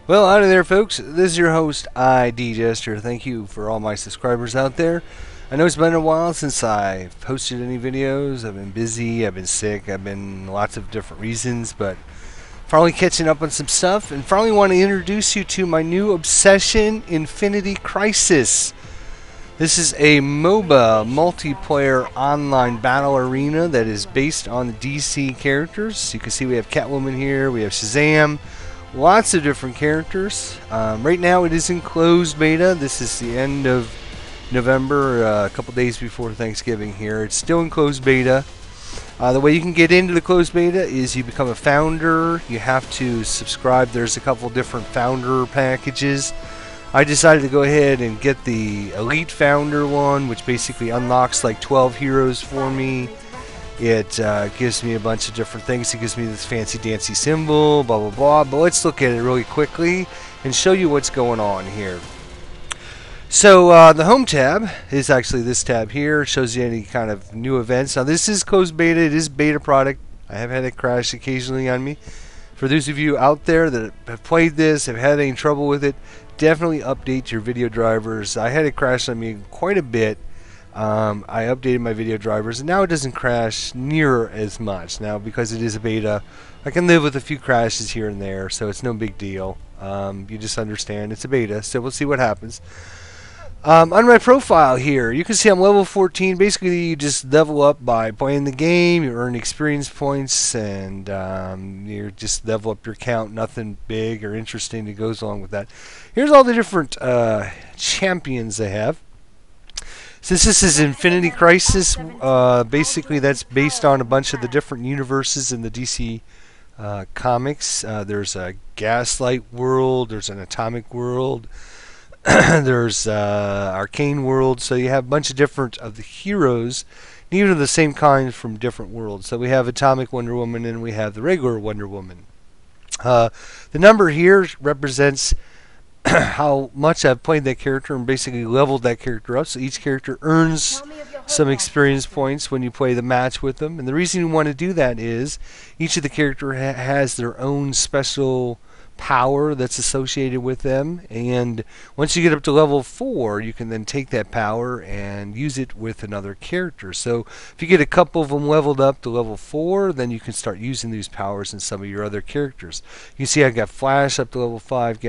Well, howdy there, folks. This is your host, ID Jester. Thank you for all my subscribers out there. I know it's been a while since I've posted any videos. I've been busy, I've been sick, I've been lots of different reasons, but finally catching up on some stuff, and finally want to introduce you to my new obsession, InfiniteCrisis. This is a MOBA, multiplayer online battle arena that is based on the DC characters. You can see we have Catwoman here, we have Shazam, lots of different characters. Right now it is in closed beta. This is the end of November, a couple days before Thanksgiving here. It's still in closed beta. The way you can get into the closed beta is you become a founder. You have to subscribe. There's a couple different founder packages. I decided to go ahead and get the Elite Founder one, which basically unlocks like 12 heroes for me. It gives me a bunch of different things. It gives me this fancy dancy symbol, blah blah blah. But let's look at it really quickly and show you what's going on here. So the home tab is actually this tab here. It shows you any kind of new events. Now this is closed beta. It is beta product. I have had it crash occasionally on me. For those of you out there that have played this, have had any trouble with it, definitely update your video drivers. I had it crash on me quite a bit. I updated my video drivers, and now it doesn't crash near as much. Now, because it is a beta, I can live with a few crashes here and there, so it's no big deal. You just understand it's a beta, so we'll see what happens. On my profile here, you can see I'm level 14. Basically, you just level up by playing the game. You earn experience points, and you just level up your count. Nothing big or interesting that goes along with that. Here's all the different champions they have. Since this is InfiniteCrisis, basically that's based on a bunch of the different universes in the DC comics. There's a Gaslight world, there's an Atomic world, there's Arcane world, so you have a bunch of different of the heroes, even of the same kind from different worlds. So we have Atomic Wonder Woman and we have the regular Wonder Woman. The number here represents how much I've played that character and basically leveled that character up. So each character earns some experience points when you play the match with them. And the reason you want to do that is each of the character has their own special power that's associated with them, and once you get up to level 4 you can then take that power and use it with another character. So if you get a couple of them leveled up to level 4, then you can start using these powers in some of your other characters. You see I got Flash up to level 5,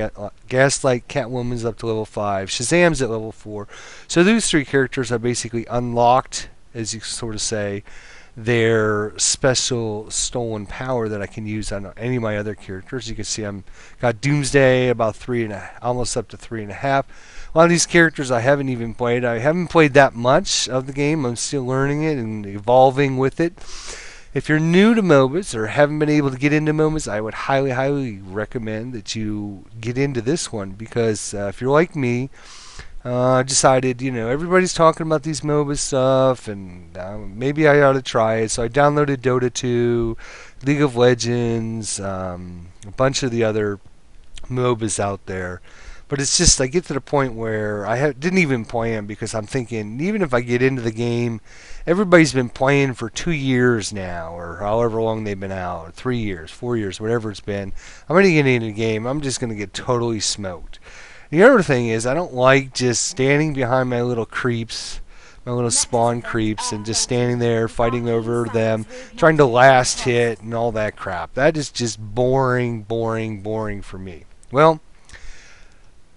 Gaslight, Catwoman's up to level 5, Shazam's at level 4. So those three characters are basically unlocked, as you sort of say, their special stolen power that I can use on any of my other characters. You can see I'm got Doomsday about 3.5, almost up to 3.5. A lot of these characters I haven't even played. I haven't played that much of the game. I'm still learning it and evolving with it. If you're new to MOBAs or haven't been able to get into MOBAs, I would highly recommend that you get into this one, because if you're like me, I decided, everybody's talking about these MOBA stuff, and maybe I ought to try it. So I downloaded Dota 2, League of Legends, a bunch of the other MOBAs out there. But it's just, I get to the point where I didn't even play them, because I'm thinking, even if I get into the game, everybody's been playing for 2 years now, or however long they've been out, 3 years, 4 years, whatever it's been. I'm going to get into the game, I'm just going to get totally smoked. The other thing is, I don't like just standing behind my little creeps, my little spawn creeps, and just standing there fighting over them, trying to last hit and all that crap. That is just boring for me. Well,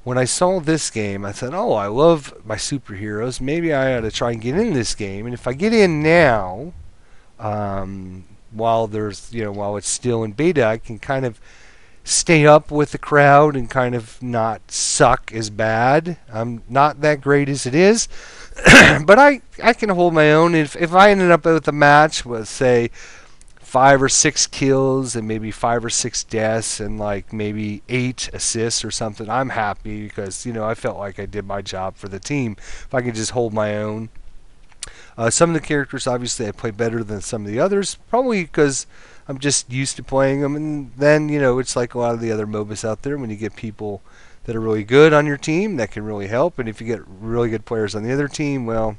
when I saw this game, I thought, oh, I love my superheroes. Maybe I ought to try and get in this game. And if I get in now, while it's still in beta, I can kind of stay up with the crowd and kind of not suck as bad. I'm not that great as it is, but I can hold my own. If I ended up with a match with, say, 5 or 6 kills and maybe 5 or 6 deaths and like maybe 8 assists or something, I'm happy, because I felt like I did my job for the team. If I could just hold my own. Some of the characters, obviously, I play better than some of the others, probably because I'm just used to playing them. And then, it's like a lot of the other MOBAs out there, when you get people that are really good on your team, that can really help. And if you get really good players on the other team, well,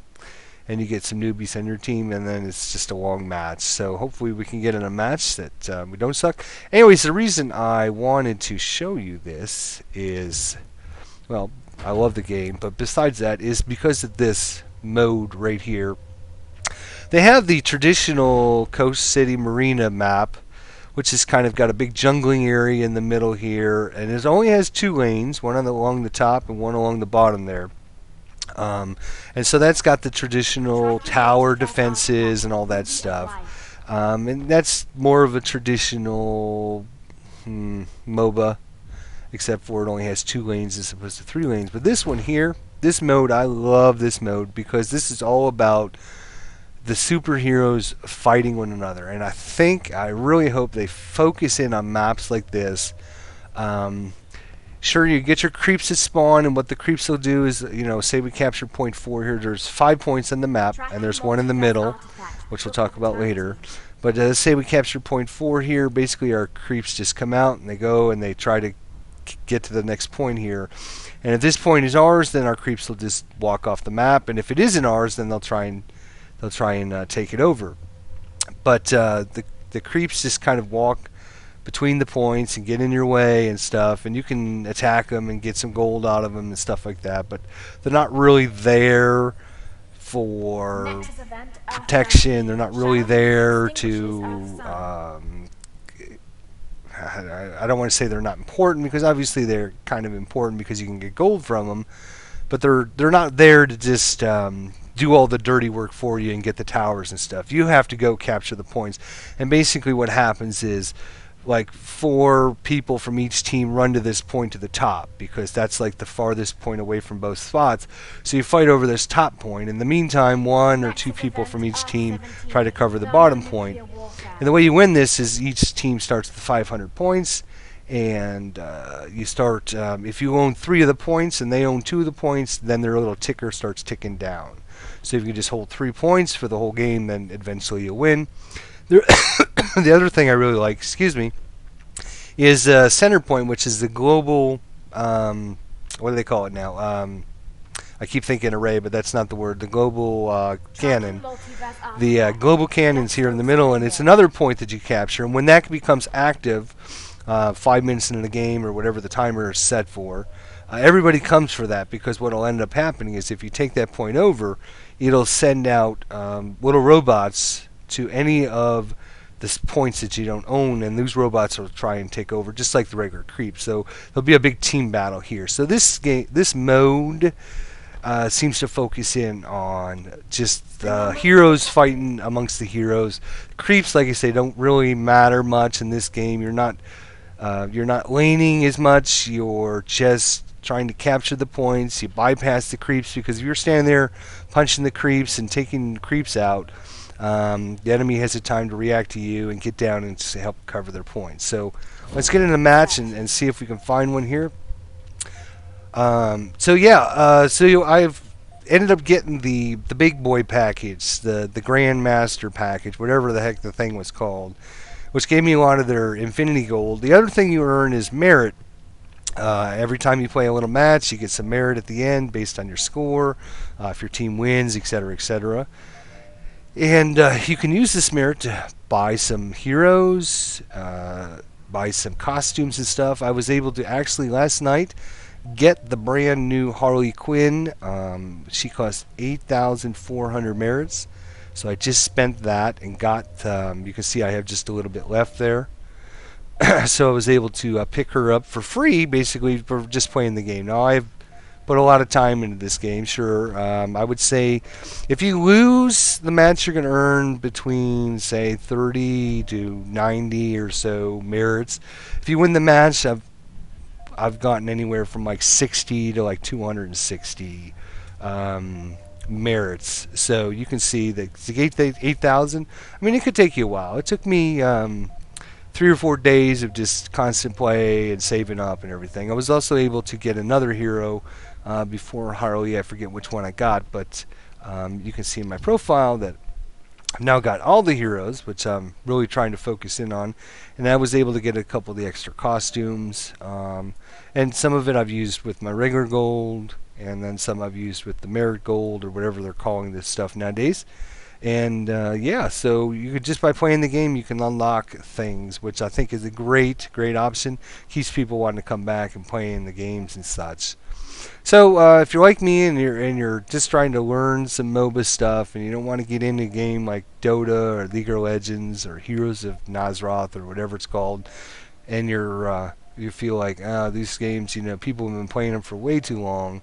and you get some newbies on your team, and then it's just a long match. So hopefully we can get in a match that we don't suck. Anyways, the reason I wanted to show you this is, well, I love the game, but besides that is because of this mode right here. They have the traditional Coast City Marina map, which has kind of got a big jungling area in the middle here, and it only has 2 lanes, one along the top and one along the bottom there. And so that's got the traditional tower defenses and all that stuff. And that's more of a traditional MOBA, except for it only has 2 lanes as opposed to 3 lanes. But this one here, this mode, I love this mode because this is all about the superheroes fighting one another. And I really hope they focus in on maps like this. Sure, you get your creeps to spawn, and what the creeps will do is, say we capture point 4 here, there's 5 points on the map, and there's one in the middle, which we'll talk about later. But let's say we capture point 4 here, basically our creeps just come out, and they go, and they try to get to the next point here. And if this point is ours, then our creeps will just walk off the map, and if it isn't ours, then they'll try and take it over. But the creeps just kind of walk between the points and get in your way and stuff, and you can attack them and get some gold out of them and stuff like that, but they're not really there for protection. They're not really there to I don't want to say they're not important, because obviously they're kind of important because you can get gold from them, but they're not there to just do all the dirty work for you and get the towers and stuff. You have to go capture the points, and basically what happens is, like, 4 people from each team run to this point to the top, because that's like the farthest point away from both spots. So you fight over this top point. In the meantime, 1 or 2 people from each team try to cover the bottom point. And the way you win this is each team starts with 500 points, and you start, if you own 3 of the points and they own 2 of the points, then their little ticker starts ticking down. So if you just hold 3 points for the whole game, then eventually you win. The other thing I really like, is Center Point, which is the global, what do they call it now? I keep thinking array, but that's not the word. The global cannon. The global cannon's here in the middle, and it's another point that you capture. And when that becomes active, 5 minutes into the game or whatever the timer is set for, everybody comes for that, because what will end up happening is if you take that point over, it'll send out little robots to any of the points that you don't own, and those robots will try and take over just like the regular creep. So there'll be a big team battle here. So this mode seems to focus in on just the heroes fighting amongst the heroes. Creeps, like I say, don't really matter much in this game. You're not laning as much. You're just trying to capture the points. You bypass the creeps, because if you're standing there punching the creeps and taking creeps out, the enemy has a time to react to you and get down and help cover their points. So let's get in a match and see if we can find one here. So I've ended up getting the big boy package, the Grandmaster package, whatever the heck the thing was called, which gave me a lot of their Infinity Gold. The other thing you earn is merit. Every time you play a little match, you get some merit at the end based on your score, if your team wins, etc., etc. And you can use this merit to buy some heroes, buy some costumes and stuff. I was able to actually last night get the brand new Harley Quinn. She cost 8,400 merits. So I just spent that and got, you can see I have just a little bit left there. So I was able to pick her up for free, basically, for just playing the game. Now I've put a lot of time into this game, sure. I would say if you lose the match, you're going to earn between, say, 30 to 90 or so merits. If you win the match, I've gotten anywhere from like 60 to like 260 merits. So you can see that to get 8,000, I mean, it could take you a while. It took me 3 or 4 days of just constant play and saving up and everything. I was also able to get another hero before Harley. I forget which one I got, but you can see in my profile that I've now got all the heroes, which I'm really trying to focus in on, and I was able to get a couple of the extra costumes, and some of it I've used with my regular gold, and then some I've used with the merit gold, or whatever they're calling this stuff nowadays. And yeah, so you could, just by playing the game, you can unlock things, which I think is a great option. Keeps people wanting to come back and play in the games and such. So if you're like me and you're just trying to learn some MOBA stuff and you don't want to get into a game like Dota or League of Legends or Heroes of Nazroth or whatever it's called, and you feel like these games, people have been playing them for way too long,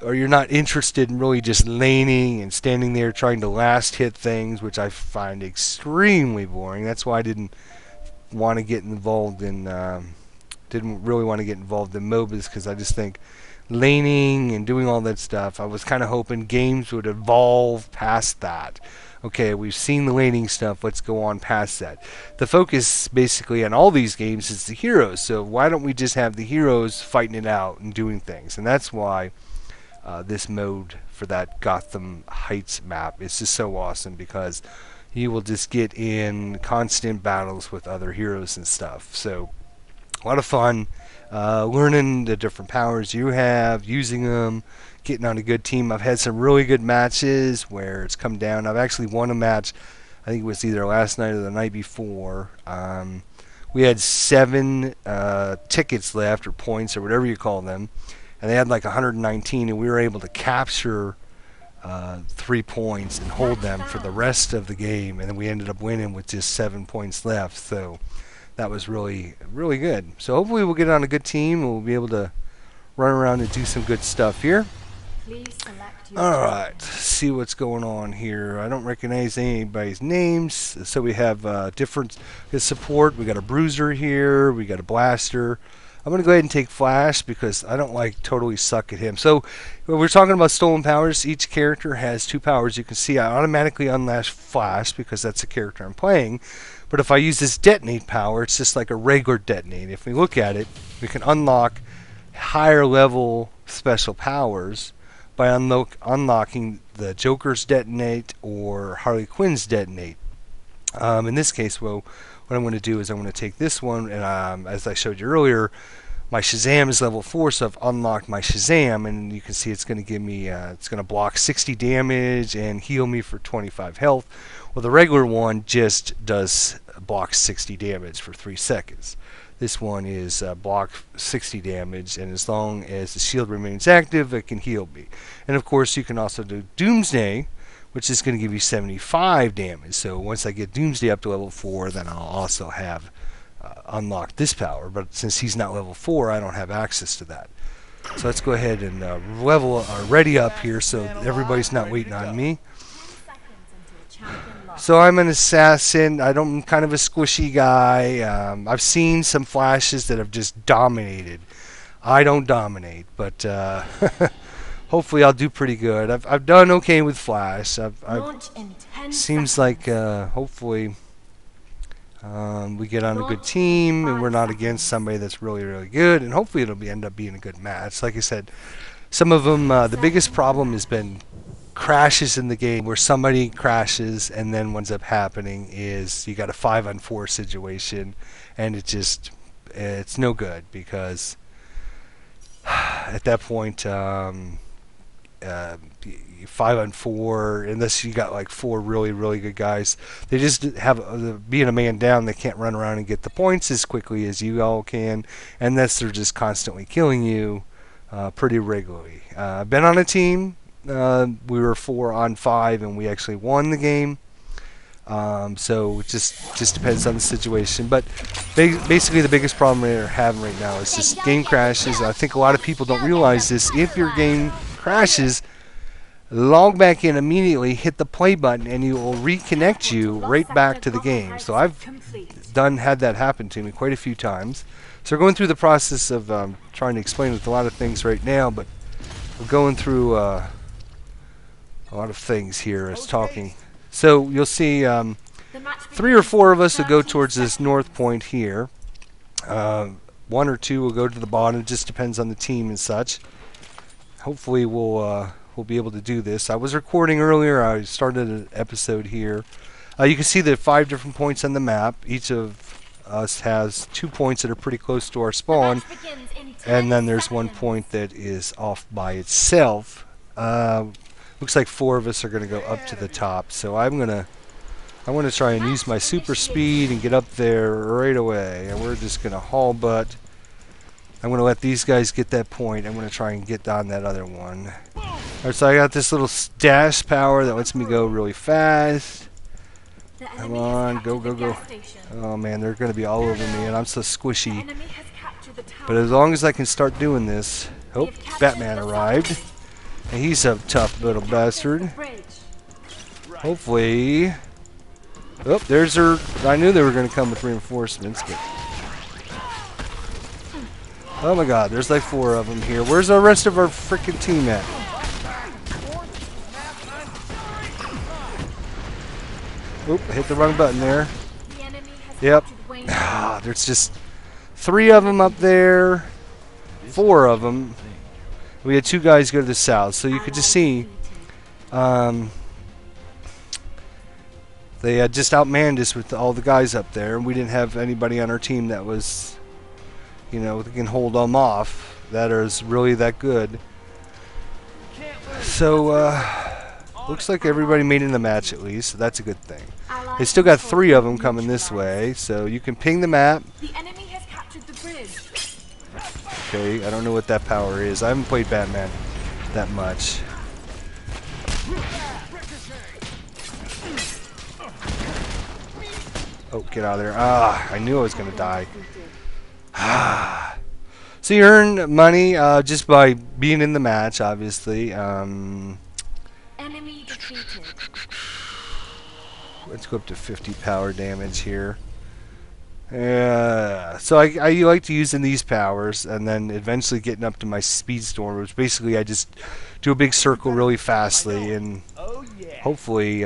or you're not interested in really just laning and standing there trying to last hit things, which I find extremely boring. That's why I didn't want to get involved in didn't really want to get involved in MOBAs, because I just think laning and doing all that stuff, I was kind of hoping games would evolve past that. Okay, we've seen the laning stuff, let's go on past that. The focus basically on all these games is the heroes, so why don't we just have the heroes fighting it out and doing things? And that's why this mode for that Gotham Heights map is just so awesome, because you will just get in constant battles with other heroes and stuff. So a lot of fun learning the different powers you have, using them, getting on a good team. I've had some really good matches where it's come down. I've actually won a match, I think it was either last night or the night before. We had 7 tickets left, or points, or whatever you call them, and they had like 119, and we were able to capture 3 points and hold them for the rest of the game, and then we ended up winning with just 7 points left. So that was really good. So hopefully we'll get on a good team and we'll be able to run around and do some good stuff here. Alright, see what's going on here. I don't recognize anybody's names. So we have different support. We got a bruiser here, we got a blaster. I'm going to go ahead and take Flash because I don't like totally suck at him. So when we're talking about stolen powers, each character has 2 powers. You can see I automatically unlash Flash because that's the character I'm playing. But if I use this detonate power, it's just like a regular detonate. If we look at it, we can unlock higher level special powers by unlocking the Joker's detonate or Harley Quinn's detonate. In this case, well, what I'm going to do is I'm going to take this one, and as I showed you earlier, my Shazam is level 4, so I've unlocked my Shazam, and you can see it's going to give me, it's going to block 60 damage and heal me for 25 health. Well, the regular one just does block 60 damage for 3 seconds. This one is block 60 damage, and as long as the shield remains active, it can heal me. And of course, you can also do Doomsday, which is going to give you 75 damage. So once I get Doomsday up to level 4, then I'll also have unlocked this power. But since he's not level 4, I don't have access to that. So let's go ahead and ready up here so everybody's not waiting on me. So I'm an assassin. I'm kind of a squishy guy. I've seen some flashes that have just dominated. I don't dominate, but hopefully I'll do pretty good. I've done okay with Flash. Seems like hopefully we get on a good team and we're not against somebody that's really good, and hopefully it'll end up being a good match. Like I said, some of them, the biggest problem has been crashes in the game, where somebody crashes and then what ends up happening is you got a 5-on-4 situation, and it's no good, because at that point 5-on-4, unless you got like 4 really good guys, they just have being a man down, they can't run around and get the points as quickly as you all can, unless they're just constantly killing you pretty regularly. I've been on a team, we were 4-on-5 and we actually won the game. So it just depends on the situation, but basically the biggest problem they're having right now is just game crashes. I think a lot of people don't realize this. If your game crashes, log back in immediately, hit the play button, and it will reconnect you right back to the game. So I've had that happen to me quite a few times. So we're going through the process of trying to explain with a lot of things right now, but we're going through a lot of things here as talking. So you'll see 3 or 4 of us will go towards this north point here. 1 or 2 will go to the bottom. It just depends on the team and such. Hopefully we'll we'll be able to do this. I was recording earlier. I started an episode here. You can see the 5 different points on the map. Each of us has 2 points that are pretty close to our spawn, and then there's 1 point that is off by itself. Looks like 4 of us are going to go up to the top, so I want to try and use my super speed and get up there right away, and we're just going to haul butt. I'm going to let these guys get that point. I'm going to try and get on that other one. Alright, so I got this little dash power that lets me go really fast. Come on, go, go, go. Oh man, they're going to be all over me, and I'm so squishy. But as long as I can start doing this... Oh, Batman arrived. And he's a tough little bastard. Hopefully... Oh, there's her... I knew they were going to come with reinforcements, but... Oh my god, there's like 4 of them here. Where's the rest of our freaking team at? Oop, I hit the wrong button there. Yep. There's just 3 of them up there. 4 of them. We had 2 guys go to the south, so you could just see they had just outmanned us with all the guys up there, and we didn't have anybody on our team that was, you know, that can hold them off, that is really that good. So looks like everybody made it in the match at least, so that's a good thing. They still got 3 of them coming this way, so you can ping the map. Okay, I don't know what that power is. I haven't played Batman that much. Oh, get out of there. Ah, I knew I was going to die. So you earn money just by being in the match, obviously. Enemy defeated. Let's go up to 50 power damage here. So I like to use in these powers, and then eventually getting up to my speed storm, which basically I just do a big circle really fastly, and hopefully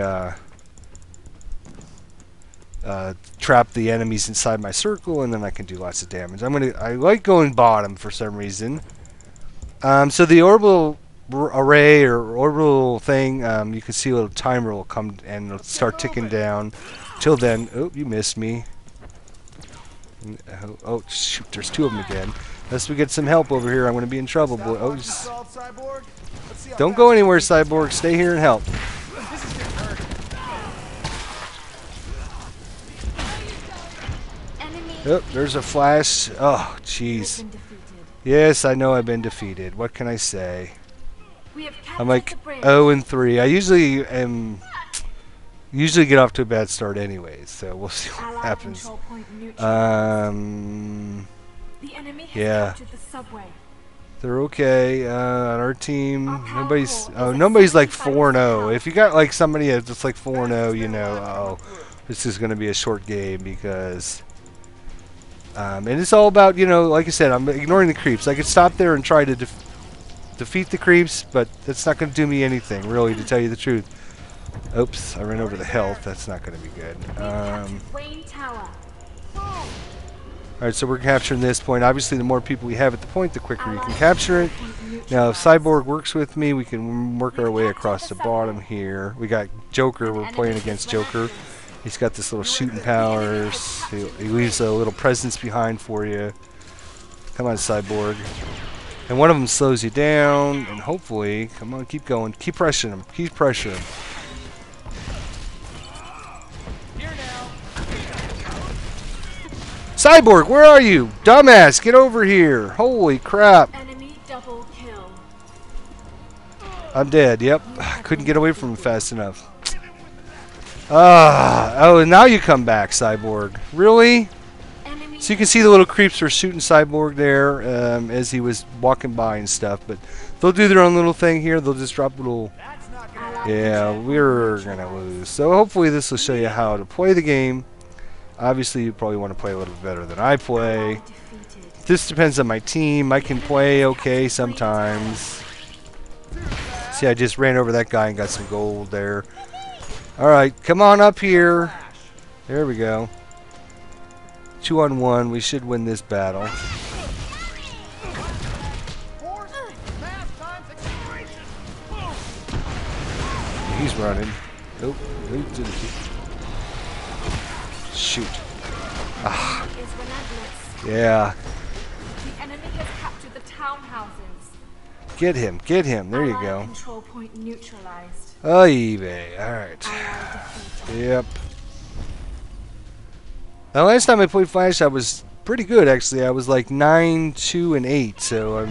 trap the enemies inside my circle, and then I can do lots of damage. I like going bottom for some reason. So the orbital array or orbital thing, you can see a little timer will come and it'll start ticking down. Till then, oh, you missed me. Oh shoot, there's 2 of them again. Unless we get some help over here, I'm going to be in trouble. Boy. Oh, don't go anywhere, Cyborg. Stay here and help. Oh, there's a flash. Oh, jeez. Yes, I know I've been defeated. What can I say? I'm like 0-3. I usually get off to a bad start anyways, so we'll see what happens. Yeah. They're okay. On our team, nobody's like 4-0. If you got like somebody that's like 4-0, you know, oh, this is going to be a short game because... and it's all about, you know, like I said, I'm ignoring the creeps. I could stop there and try to defeat the creeps, but that's not going to do me anything, really, to tell you the truth. Oops, I ran over the health. That's not going to be good. Alright, so we're capturing this point. Obviously, the more people we have at the point, the quicker you can capture it. Now, if Cyborg works with me, we can work our way across the bottom here. We got Joker. We're playing against Joker. He's got this little shooting powers. He leaves a little presence behind for you. Come on, Cyborg. And one of them slows you down, and hopefully, come on, keep going. Keep pressuring him. Keep pressuring him. Cyborg, where are you? Dumbass, get over here. Holy crap. Enemy double kill. I'm dead, yep. Couldn't get away from him fast enough. Oh, and now you come back, Cyborg. Really? So you can see the little creeps were shooting Cyborg there as he was walking by and stuff. But they'll do their own little thing here. They'll just drop little... Yeah, we're going to lose. So hopefully this will show you how to play the game. Obviously, you probably want to play a little better than I play. This depends on my team. I can play okay sometimes. See, I just ran over that guy and got some gold there. Alright, come on up here. There we go. 2-on-1. We should win this battle. he's running. Nope. Shoot. Ah. Yeah. The enemy has captured the townhouses. Get him. Get him. There you go. Control point neutralized. Oh, eBay. Alright. Yep. The last time I played Flash, I was pretty good, actually. I was like 9, 2, and 8. So,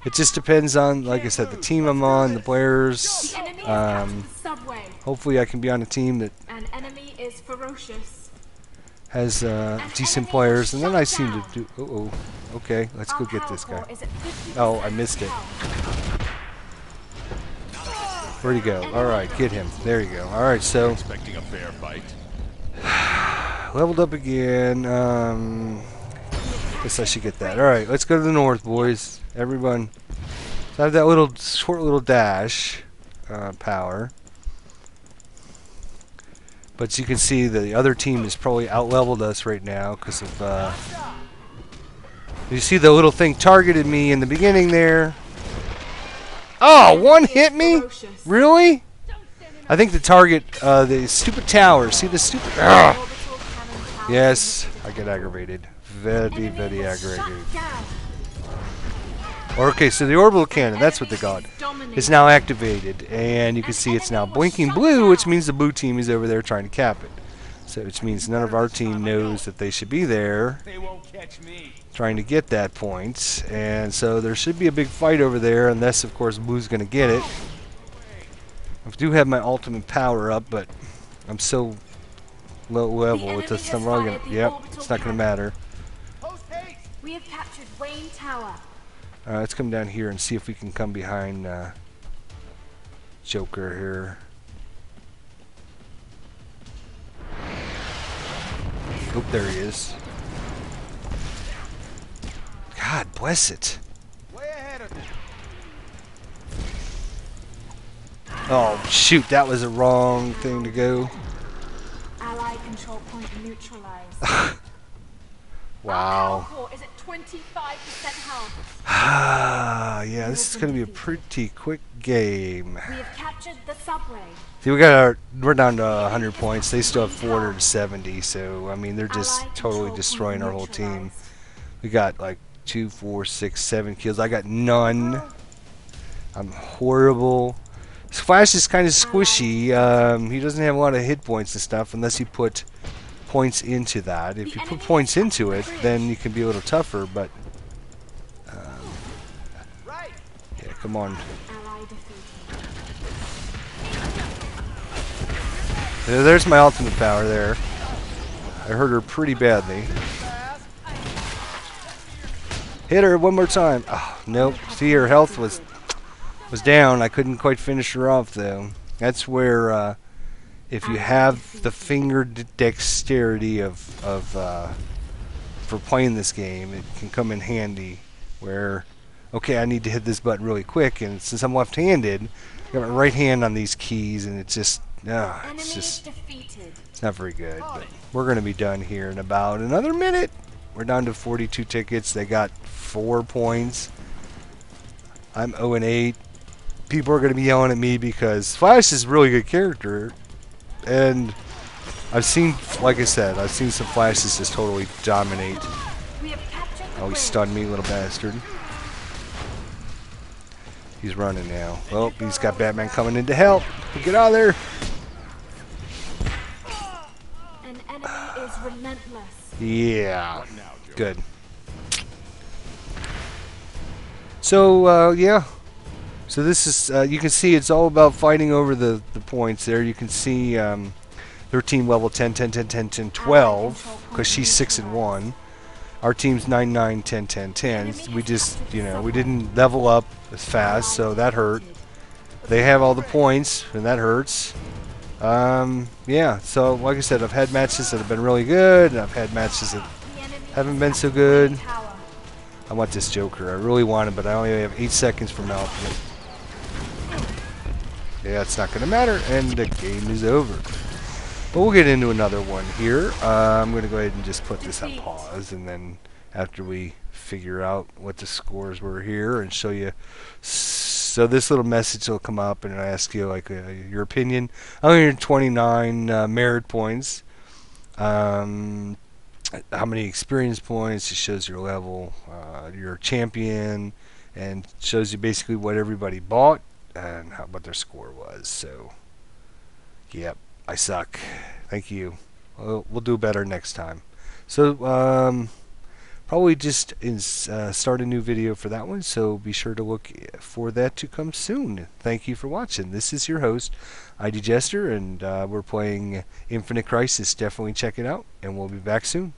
it just depends on, like I said, the team I'm on, the players. Hopefully I can be on a team that An enemy is ferocious. Has decent players, and then I seem to do... Uh-oh. Okay, let's go get this guy. Oh, I missed it. Where'd he go? Alright, get him. There you go. Alright, so... Expecting a fair fight. Leveled up again. Guess I should get that. Alright, let's go to the north, boys. Everyone. So I have that little, short little dash power. But you can see the other team is probably out-leveled us right now because of... you see the little thing targeted me in the beginning there. Oh, one hit me? Really? I think the target, the stupid tower. See the stupid... Ugh. Yes, I get aggravated. Very, very aggravated. Okay, so the orbital cannon, that's what they got, is now activated. And you can see it's now blinking blue, which means the blue team is over there trying to cap it. So which means none of our team knows that they should be there trying to get that point. And so there should be a big fight over there, unless, of course, blue's going to get it. I do have my ultimate power up, but I'm so low level. It's just, I'm really gonna, yep, it's not going to matter. We have captured Wayne Tower. Let's come down here and see if we can come behind Joker here. Oop, there he is. God bless it. Oh shoot, that was a wrong thing to go. Allied control point neutralized. Wow. Is at 25% health. Ah, yeah, this is going to be a pretty quick game. We have captured the subway. See, we're down to 100 points. They still have 470, so I mean they're just totally destroying our whole team. We got like 2, 4, 6, 7 kills. I got none. I'm horrible. Flash is kind of squishy. He doesn't have a lot of hit points and stuff unless you put points into that. If you put points into it, then you can be a little tougher, but yeah, come on. There's my ultimate power there. I hurt her pretty badly. Hit her one more time. Oh, nope. See, her health was down. I couldn't quite finish her off though. That's where if you have the finger dexterity for playing this game, it can come in handy. Where, okay, I need to hit this button really quick, and since I'm left-handed, I got my right hand on these keys, and it's just, it's not very good. But we're gonna be done here in about another minute. We're down to 42 tickets. They got 4 points. I'm 0 and 8. People are gonna be yelling at me because Flash is a really good character. And I've seen, like I said, I've seen some Flashes just totally dominate. Oh, he stunned me, little bastard. He's running now. Well, he's got Batman coming in to help. Get out of there. An enemy is relentless. Yeah. Good. So, yeah. So this is, you can see it's all about fighting over the points there. You can see their team level 10, 10, 10, 10, 10, 12, because she's 6 and 1. Our team's 9, 9, 10, 10, 10. We just, you know, we didn't level up as fast, so that hurt. They have all the points, and that hurts. Yeah, so like I said, I've had matches that have been really good, and I've had matches that haven't been so good. I want this Joker. I really want him, but I only have 8 seconds from now. Yeah, it's not going to matter, and the game is over. But we'll get into another one here. I'm going to go ahead and just put this on pause, and then after we figure out what the scores were here and show you So this little message will come up and it'll ask you like your opinion. 129 merit points. How many experience points? It shows your level, your champion, and shows you basically what everybody bought and what their score was. So, yep, I suck. Thank you. We'll do better next time. So, probably just start a new video for that one, so be sure to look for that to come soon. Thank you for watching. This is your host, ID Jester, and we're playing Infinite Crisis. Definitely check it out, and we'll be back soon.